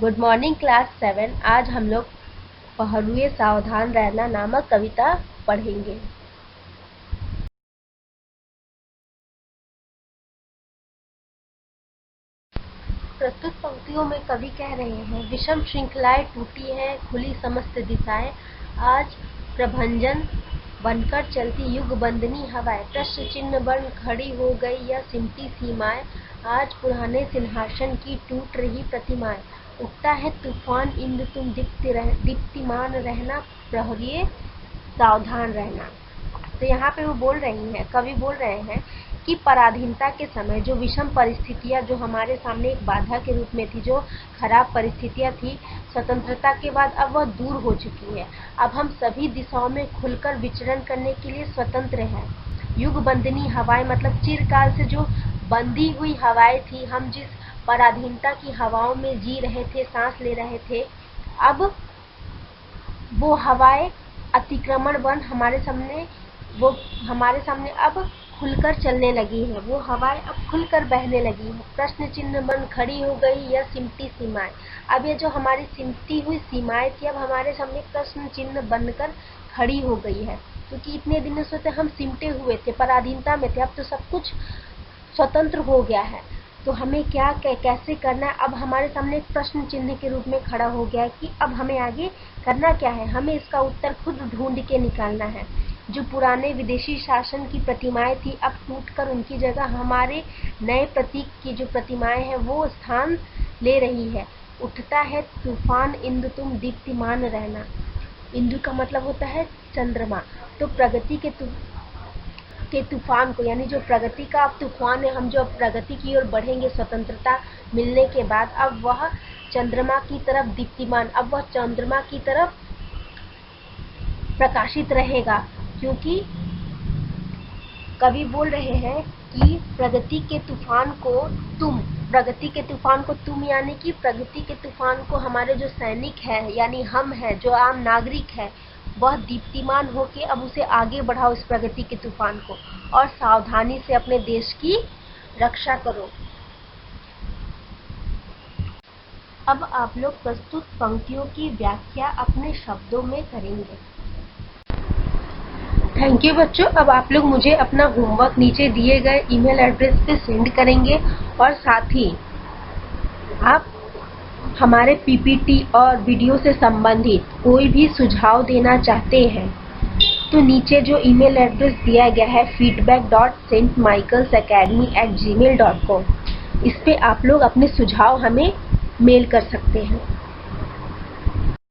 Good morning class 7। आज हम लोग पहरुए सावधान रहना नामक कविता पढ़ेंगे। प्रस्तुत पंक्तियों में कवि कह रहे हैं, विषम श्रृंखलाएं टूटी हैं, खुली समस्त दिशाएं, आज प्रभंजन बनकर चलती युग बंदनी हवाएं, प्रश्न चिन्ह बन खड़ी हो गई यह सिमटी सीमाएं, आज पुराने सिंहासन की टूट रही प्रतिमाएं, उठता है तूफान इंद्र तुम दीप्तिमान रहना, प्रहरिये सावधान रहना। तो यहाँ पे वो बोल रही हैं, कवि बोल रहे हैं कि पराधीनता के समय जो विषम परिस्थितियां जो हमारे सामने एक बाधा के रूप में थी, जो खराब परिस्थितियां थी, स्वतंत्रता के बाद अब वह दूर हो चुकी है। अब हम सभी दिशाओं में खुलकर विचरण करने के लिए स्वतंत्र हैं। युग बंदनी हवाएं मतलब चिरकाल से जो बंधी हुई हवाएं थी, हम जिस पराधीनता की हवाओं में जी रहे थे, सांस ले रहे थे, अब वो हवाएं अतिक्रमण बन हमारे सामने अब खुलकर चलने लगी है। वो हवाएं अब खुलकर बहने लगी है। प्रश्न चिन्ह बन खड़ी हो गई यह सिमटी सीमाएं। अब ये जो हमारी सिमटी हुई सीमाएं थी, अब हमारे सामने प्रश्न चिन्ह बनकर खड़ी हो गई है, क्योंकि इतने दिनों से हम सिमटे हुए थे, पराधीनता में थे। अब तो सब कुछ स्वतंत्र हो गया है, तो हमें क्या कैसे करना है, अब हमारे सामने एक प्रश्न चिन्ह के रूप में खड़ा हो गया है कि अब हमें आगे करना क्या है। हमें इसका उत्तर खुद ढूंढ के निकालना है। जो पुराने विदेशी शासन की प्रतिमाएं थी, अब टूटकर उनकी जगह हमारे नए प्रतीक की जो प्रतिमाएं हैं वो स्थान ले रही है। उठता है तूफान इंद्र तुम दीप्तिमान रहना। इंद्र का मतलब होता है चंद्रमा। तो प्रगति के तूफान को, यानी जो प्रगति का अब तूफान है, हम जो अब प्रगति की ओर बढ़ेंगे स्वतंत्रता मिलने के बाद, अब वह चंद्रमा की तरफ दीप्तिमान, अब वह चंद्रमा की तरफ प्रकाशित रहेगा। क्योंकि कवि बोल रहे हैं कि प्रगति के तूफान को तुम यानी कि प्रगति के तूफान को हमारे जो सैनिक है यानी हम है, जो आम नागरिक है, वह दीप्तिमान होके अब उसे आगे बढ़ाओ इस प्रगति के तूफान को, और सावधानी से अपने देश की रक्षा करो। अब आप लोग प्रस्तुत पंक्तियों की व्याख्या अपने शब्दों में करेंगे। थैंक यू बच्चों। अब आप लोग मुझे अपना होमवर्क नीचे दिए गए ईमेल एड्रेस पे सेंड करेंगे, और साथ ही आप हमारे पीपीटी और वीडियो से संबंधित कोई भी सुझाव देना चाहते हैं तो नीचे जो ईमेल एड्रेस दिया गया है feedback.stmichaelsacademy@gmail.com, इस पे आप लोग अपने सुझाव हमें मेल कर सकते हैं।